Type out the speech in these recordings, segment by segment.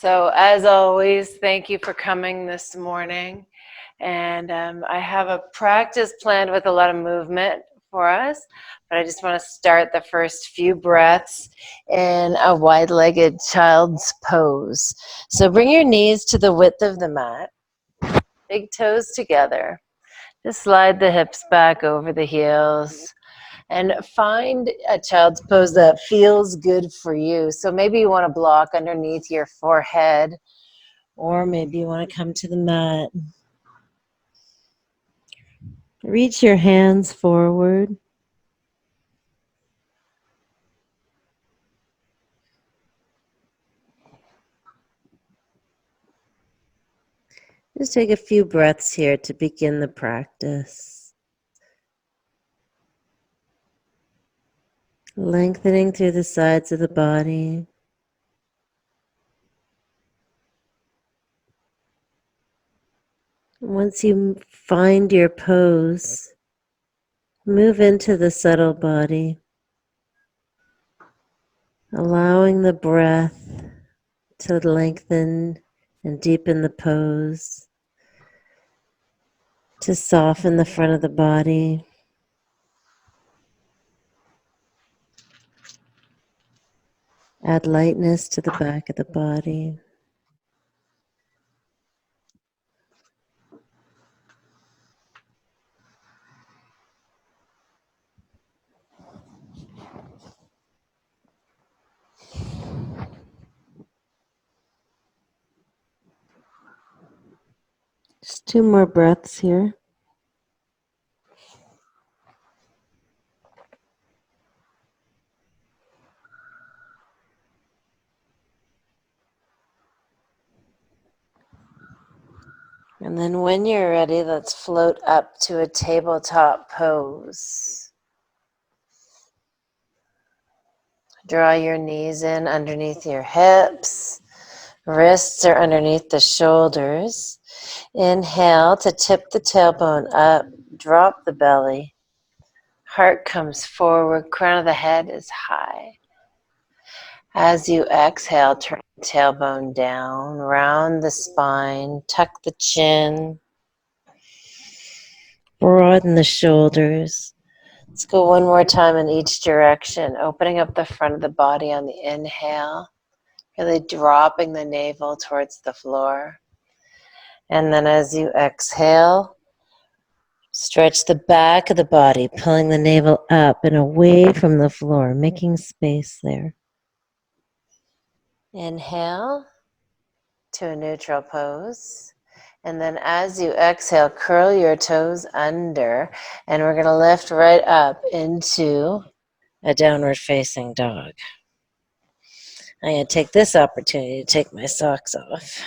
So as always, thank you for coming this morning. And I have a practice planned with a lot of movement for us, but I just want to start the first few breaths in a wide-legged child's pose. So bring your knees to the width of the mat, big toes together. Just slide the hips back over the heels. And find a child's pose that feels good for you. So maybe you want to block underneath your forehead, or maybe you want to come to the mat. Reach your hands forward. Just take a few breaths here to begin the practice. Lengthening through the sides of the body. Once you find your pose, move into the subtle body, allowing the breath to lengthen and deepen the pose, to soften the front of the body. Add lightness to the back of the body. Just 2 more breaths here. And then when you're ready, let's float up to a tabletop pose. Draw your knees in underneath your hips. Wrists are underneath the shoulders. Inhale to tip the tailbone up. Drop the belly. Heart comes forward. Crown of the head is high. As you exhale, turn the tailbone down. Round the spine. Tuck the chin. Broaden the shoulders. Let's go one more time in each direction, opening up the front of the body on the inhale, really dropping the navel towards the floor. And then as you exhale, stretch the back of the body, pulling the navel up and away from the floor, making space there. Inhale to a neutral pose. And then as you exhale, curl your toes under, and we're going to lift right up into a downward facing dog. I'm going to take this opportunity to take my socks off.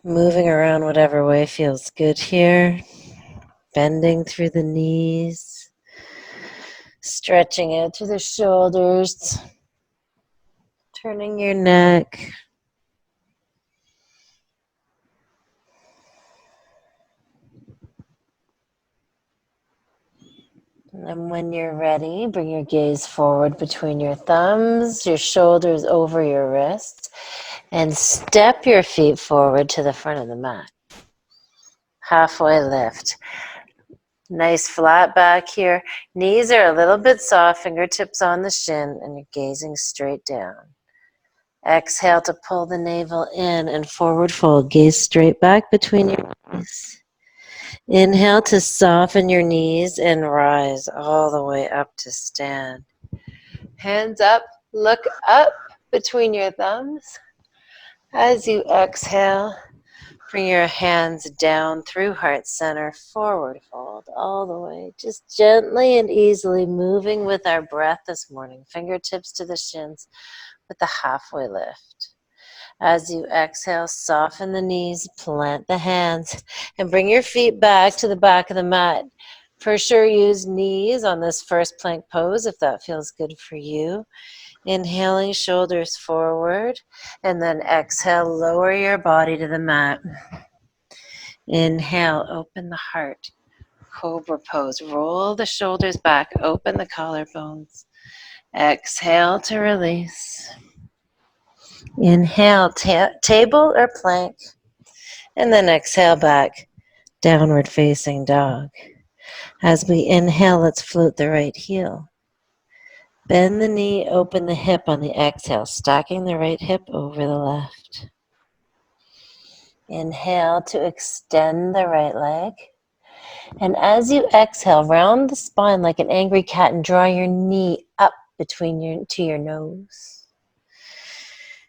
Moving around whatever way feels good here. Bending through the knees. Stretching out through the shoulders. Turning your neck. And then when you're ready, bring your gaze forward between your thumbs, your shoulders over your wrists, and step your feet forward to the front of the mat. Halfway lift. Nice flat back here. Knees are a little bit soft, fingertips on the shin, and you're gazing straight down. Exhale to pull the navel in and forward fold. Gaze straight back between your knees. Inhale to soften your knees and rise all the way up to stand. Hands up, look up between your thumbs. As you exhale, bring your hands down through heart center, forward fold all the way. Just gently and easily moving with our breath this morning. Fingertips to the shins with a halfway lift. As you exhale, soften the knees, plant the hands, and bring your feet back to the back of the mat. For sure, use knees on this first plank pose if that feels good for you. Inhaling, shoulders forward, and then exhale, lower your body to the mat. Inhale, open the heart. Cobra pose. Roll the shoulders back, open the collarbones. Exhale to release. Inhale, table or plank. And then exhale back, downward facing dog. As we inhale, let's float the right heel. Bend the knee, open the hip on the exhale, stacking the right hip over the left. Inhale to extend the right leg. And as you exhale, round the spine like an angry cat and draw your knee up to your nose.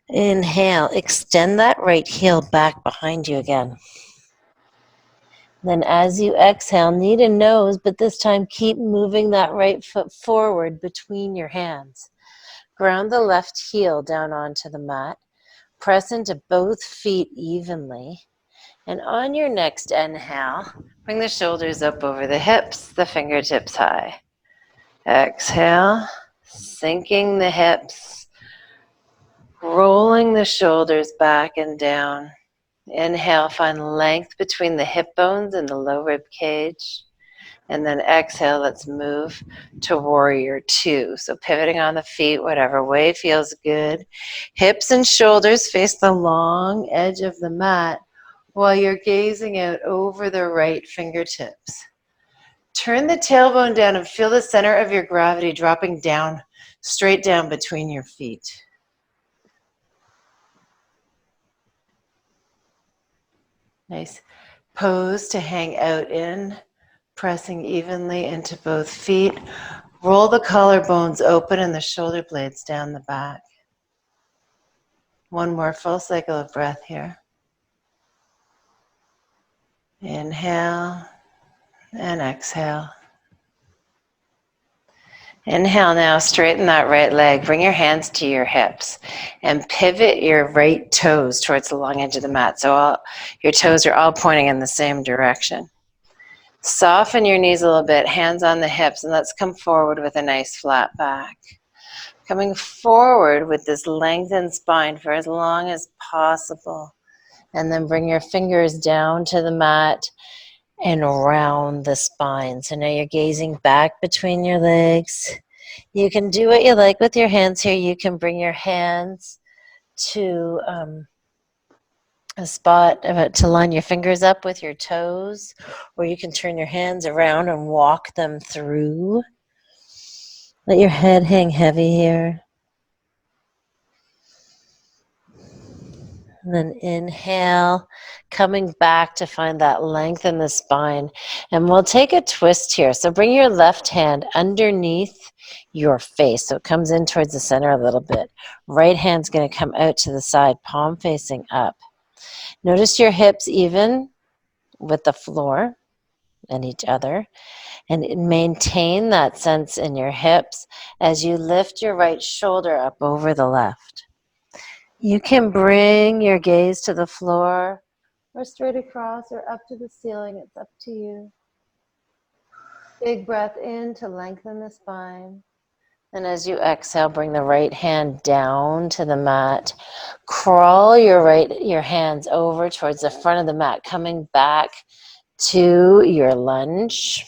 Inhale, extend that right heel back behind you again. Then as you exhale, knee to nose, but this time keep moving that right foot forward between your hands. Ground the left heel down onto the mat. Press into both feet evenly. And on your next inhale, bring the shoulders up over the hips, the fingertips high. Exhale, sinking the hips, rolling the shoulders back and down. Inhale, find length between the hip bones and the low rib cage. And then exhale, let's move to warrior two. So pivoting on the feet, whatever way feels good. Hips and shoulders face the long edge of the mat while you're gazing out over the right fingertips. Turn the tailbone down and feel the center of your gravity dropping down, straight down between your feet. Nice pose to hang out in, pressing evenly into both feet. Roll the collarbones open and the shoulder blades down the back. One more full cycle of breath here. Inhale and exhale. Inhale now, straighten that right leg. Bring your hands to your hips and pivot your right toes towards the long edge of the mat. So your toes are all pointing in the same direction. Soften your knees a little bit, hands on the hips, and let's come forward with a nice flat back. Coming forward with this lengthened spine for as long as possible. And then bring your fingers down to the mat and around the spine. So now you're gazing back between your legs. You can do what you like with your hands here. You can bring your hands to a spot to line your fingers up with your toes, or you can turn your hands around and walk them through. Let your head hang heavy here. And then inhale, coming back to find that length in the spine. And we'll take a twist here. So bring your left hand underneath your face. So it comes in towards the center a little bit. Right hand's going to come out to the side, palm facing up. Notice your hips even with the floor and each other. And maintain that sense in your hips as you lift your right shoulder up over the left. You can bring your gaze to the floor or straight across or up to the ceiling. It's up to you. Big breath in to lengthen the spine. And as you exhale, bring the right hand down to the mat. Crawl your hands over towards the front of the mat, coming back to your lunge.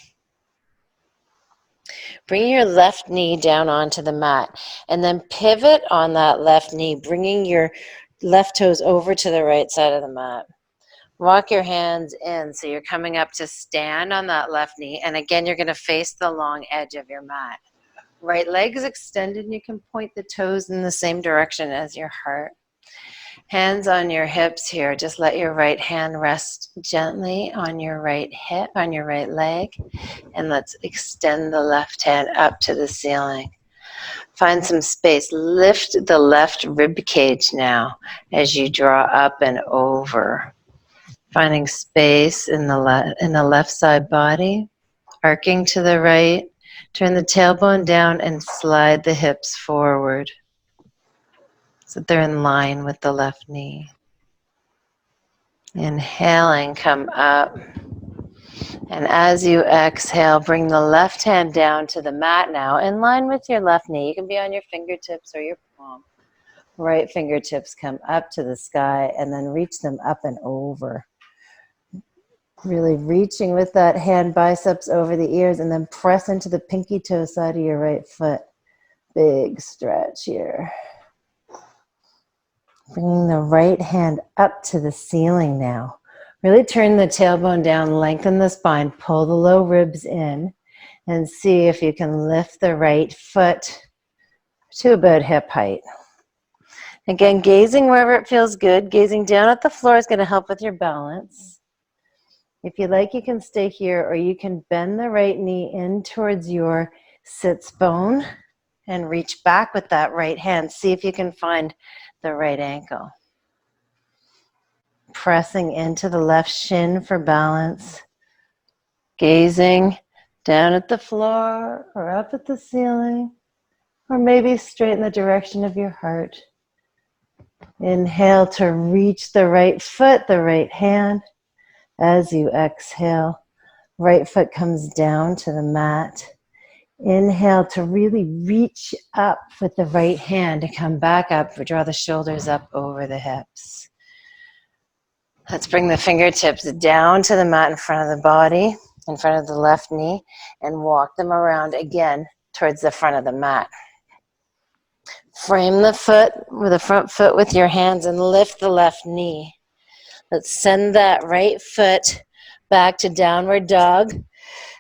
Bring your left knee down onto the mat and then pivot on that left knee, bringing your left toes over to the right side of the mat. Walk your hands in so you're coming up to stand on that left knee, and again you're going to face the long edge of your mat. Right leg is extended and you can point the toes in the same direction as your heart. Hands on your hips here. Just let your right hand rest gently on your right hip, on your right leg. And let's extend the left hand up to the ceiling. Find some space. Lift the left rib cage now as you draw up and over. Finding space in the left side body. Arcing to the right. Turn the tailbone down and slide the hips forward so they're in line with the left knee. Inhaling, come up. And as you exhale, bring the left hand down to the mat now, in line with your left knee. You can be on your fingertips or your palm. Right fingertips come up to the sky and then reach them up and over. Really reaching with that hand biceps over the ears, and then press into the pinky toe side of your right foot. Big stretch here. Bringing the right hand up to the ceiling now. Really turn the tailbone down, lengthen the spine, pull the low ribs in, and see if you can lift the right foot to about hip height. Again, gazing wherever it feels good. Gazing down at the floor is going to help with your balance. If you like, you can stay here, or you can bend the right knee in towards your sits bone and reach back with that right hand. See if you can find the right ankle. Pressing into the left shin for balance. Gazing down at the floor or up at the ceiling, or maybe straight in the direction of your heart. Inhale to reach the right foot, the right hand. As you exhale, right foot comes down to the mat. Inhale to really reach up with the right hand to come back up. Draw the shoulders up over the hips. Let's bring the fingertips down to the mat in front of the body, in front of the left knee, and walk them around again towards the front of the mat. Frame the foot with the front foot with your hands and lift the left knee. Let's send that right foot back to downward dog,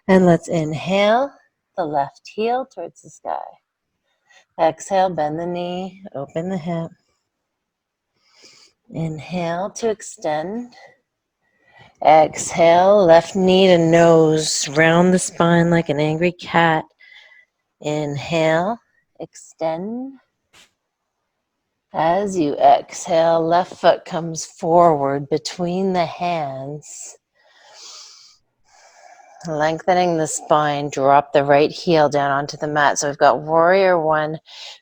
and let's inhale the left heel towards the sky. Exhale, bend the knee, open the hip. Inhale to extend. Exhale, left knee to nose, round the spine like an angry cat. Inhale, extend. As you exhale, left foot comes forward between the hands. Lengthening the spine, drop the right heel down onto the mat. So we've got warrior one,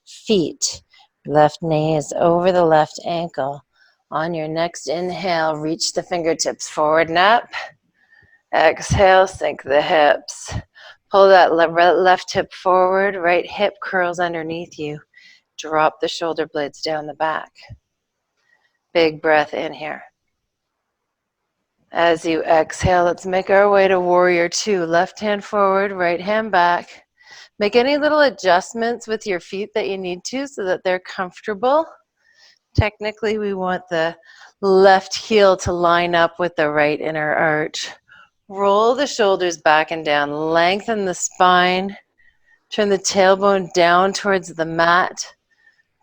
feet. Left knee is over the left ankle. On your next inhale, reach the fingertips forward and up. Exhale, sink the hips. Pull that left hip forward, right hip curls underneath you. Drop the shoulder blades down the back. Big breath in here. As you exhale, let's make our way to warrior two. Left hand forward, right hand back. Make any little adjustments with your feet that you need to so that they're comfortable. Technically, we want the left heel to line up with the right inner arch. Roll the shoulders back and down. Lengthen the spine. Turn the tailbone down towards the mat,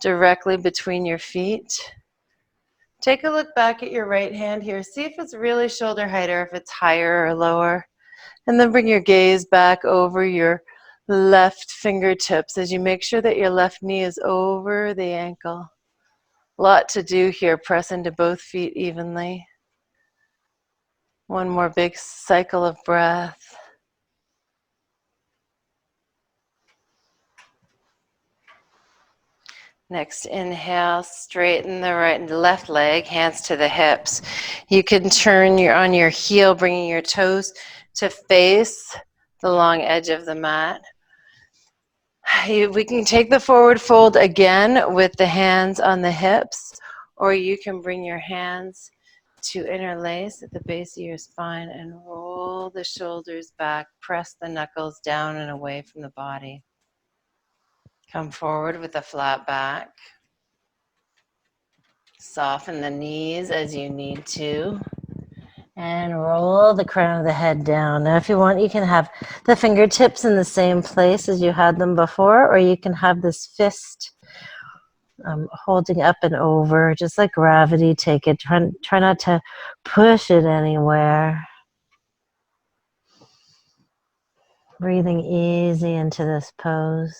directly between your feet. Take a look back at your right hand here. See if it's really shoulder height or if it's higher or lower. And then bring your gaze back over your left fingertips as you make sure that your left knee is over the ankle. A lot to do here. Press into both feet evenly. One more big cycle of breath. Next inhale, straighten the right and left leg, hands to the hips. You can turn on your heel, bringing your toes to face the long edge of the mat. We can take the forward fold again with the hands on the hips, or you can bring your hands to interlace at the base of your spine and roll the shoulders back. Press the knuckles down and away from the body. Come forward with a flat back. Soften the knees as you need to. And roll the crown of the head down. Now, if you want, you can have the fingertips in the same place as you had them before, or you can have this fist holding up and over, just like gravity. Take it. Try not to push it anywhere. Breathing easy into this pose.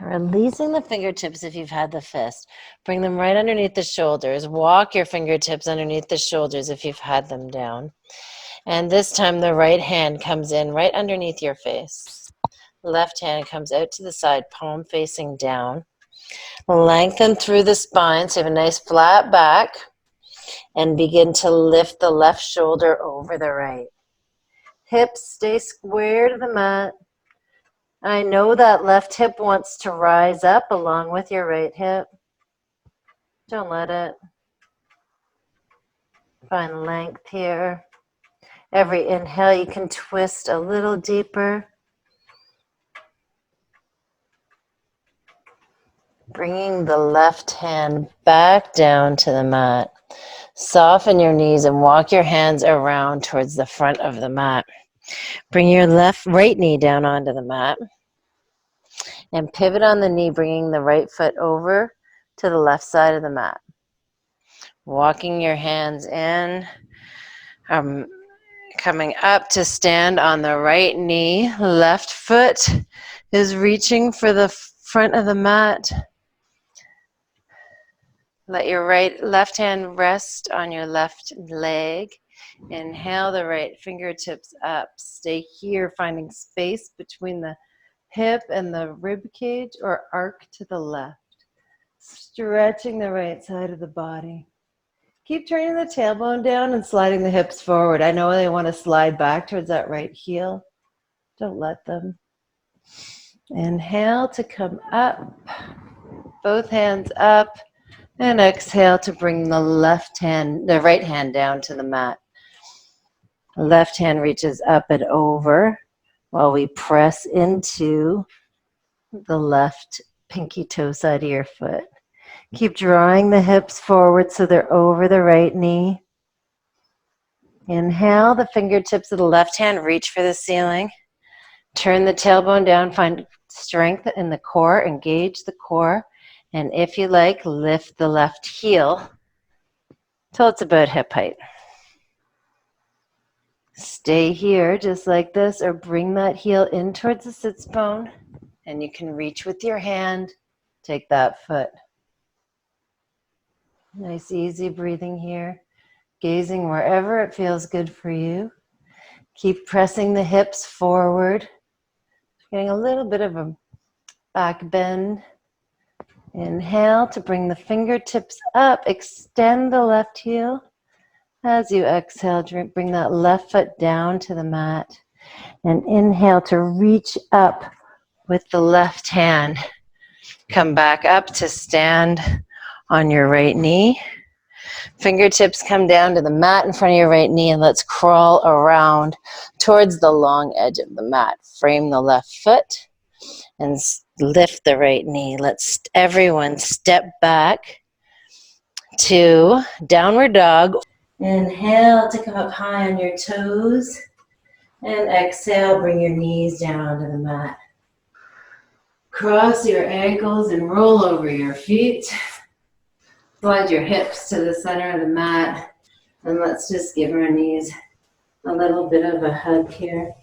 Releasing the fingertips if you've had the fist. Bring them right underneath the shoulders. Walk your fingertips underneath the shoulders if you've had them down. And this time the right hand comes in right underneath your face. Left hand comes out to the side, palm facing down. Lengthen through the spine so you have a nice flat back. And begin to lift the left shoulder over the right. Hips stay square to the mat. I know that left hip wants to rise up along with your right hip. Don't let it. Find length here. Every inhale, you can twist a little deeper. Bringing the left hand back down to the mat. Soften your knees and walk your hands around towards the front of the mat. Bring your right knee down onto the mat. And pivot on the knee, bringing the right foot over to the left side of the mat. Walking your hands in, coming up to stand on the right knee. Left foot is reaching for the front of the mat. Let your left hand rest on your left leg. Inhale the right fingertips up. Stay here, finding space between the hip and the rib cage, or arc to the left. Stretching the right side of the body. Keep turning the tailbone down and sliding the hips forward. I know they want to slide back towards that right heel. Don't let them. Inhale to come up. Both hands up. And exhale to bring the right hand down to the mat. Left hand reaches up and over while we press into the left pinky toe side of your foot. Keep drawing the hips forward so they're over the right knee. Inhale, the fingertips of the left hand reach for the ceiling. Turn the tailbone down, find strength in the core, engage the core. And if you like, lift the left heel till it's about hip height. Stay here just like this, or bring that heel in towards the sits bone, and you can reach with your hand, take that foot. Nice easy breathing here, gazing wherever it feels good for you. Keep pressing the hips forward, getting a little bit of a back bend. Inhale to bring the fingertips up, extend the left heel. As you exhale, bring that left foot down to the mat. And inhale to reach up with the left hand. Come back up to stand on your right knee. Fingertips come down to the mat in front of your right knee, and let's crawl around towards the long edge of the mat. Frame the left foot and lift the right knee. Let's everyone step back to downward dog. Inhale to come up high on your toes. And exhale, bring your knees down onto the mat. Cross your ankles and roll over your feet. Slide your hips to the center of the mat. And let's just give our knees a little bit of a hug here.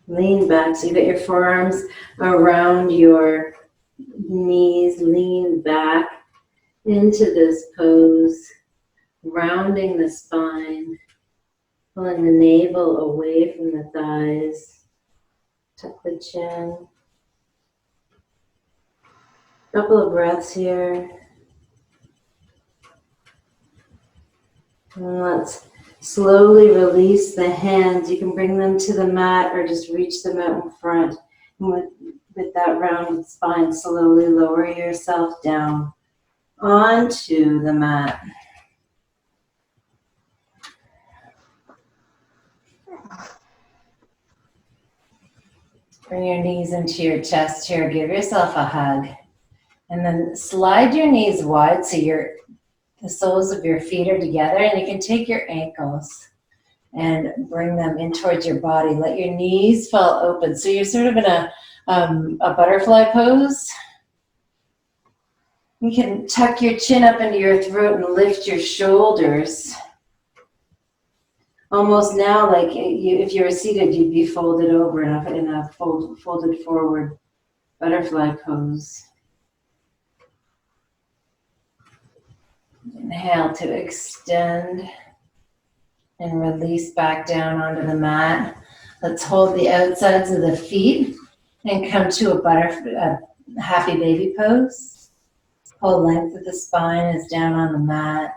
Lean back, so you get your forearms around your knees. Lean back into this pose, rounding the spine, pulling the navel away from the thighs. Tuck the chin. Couple of breaths here. And let's slowly release the hands. You can bring them to the mat or just reach them out in front. And with that rounded spine, slowly lower yourself down onto the mat. Bring your knees into your chest here. Give yourself a hug. And then slide your knees wide so the soles of your feet are together. And you can take your ankles and bring them in towards your body. Let your knees fall open. So you're sort of in a butterfly pose. You can tuck your chin up into your throat and lift your shoulders. Almost now, like if you were seated, you'd be folded over in a folded forward butterfly pose. Inhale to extend and release back down onto the mat. Let's hold the outsides of the feet and come to a happy baby pose. Whole length of the spine is down on the mat.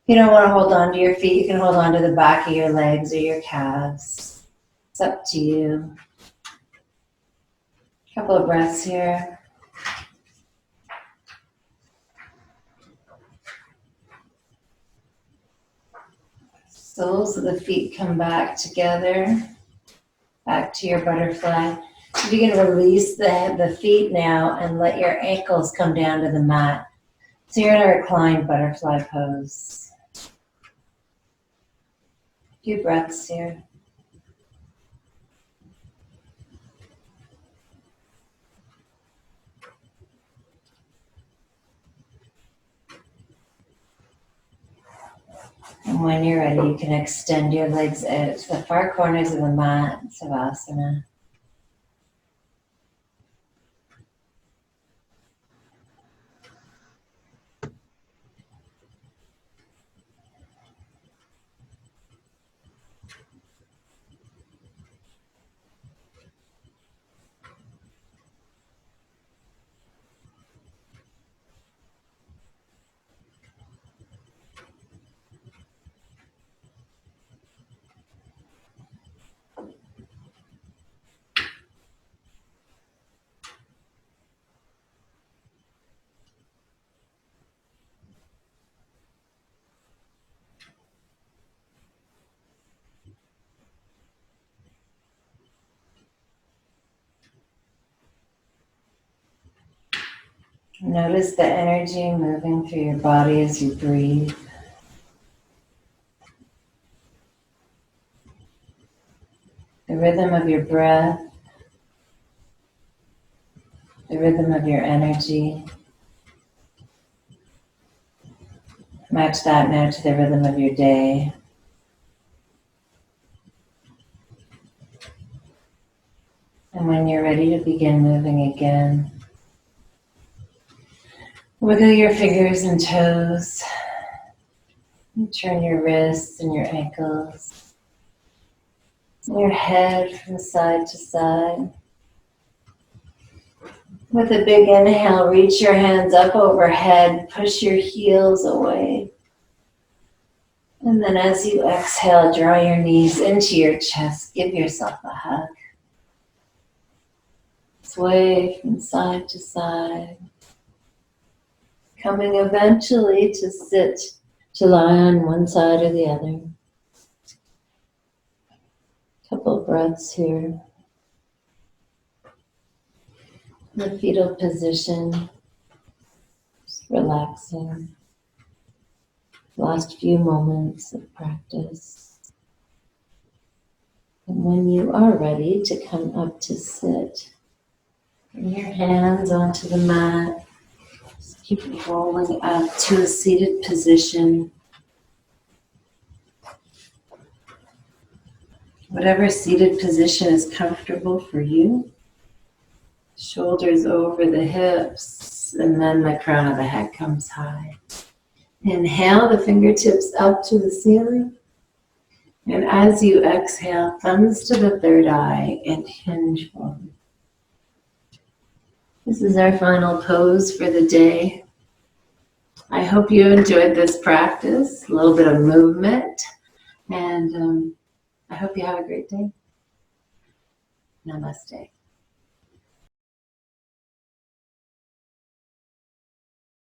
If you don't want to hold on to your feet, you can hold on to the back of your legs or your calves. It's up to you. A couple of breaths here. Soles of the feet come back together, back to your butterfly. You can release the feet now and let your ankles come down to the mat. So you're in a reclined butterfly pose. A few breaths here. And when you're ready, you can extend your legs out to the far corners of the mat, Savasana. Notice the energy moving through your body as you breathe. The rhythm of your breath, the rhythm of your energy. Match that now to the rhythm of your day. And when you're ready to begin moving again, wiggle your fingers and toes. And turn your wrists and your ankles. And your head from side to side. With a big inhale, reach your hands up overhead. Push your heels away. And then as you exhale, draw your knees into your chest. Give yourself a hug. Sway from side to side. Coming eventually to sit, to lie on one side or the other. Couple breaths here. The fetal position, just relaxing. Last few moments of practice. And when you are ready to come up to sit, bring your hands onto the mat. Just keep rolling up to a seated position. Whatever seated position is comfortable for you. Shoulders over the hips, and then the crown of the head comes high. Inhale, the fingertips up to the ceiling. And as you exhale, thumbs to the third eye and hinge forward. This is our final pose for the day. I hope you enjoyed this practice, a little bit of movement, and I hope you have a great day. Namaste.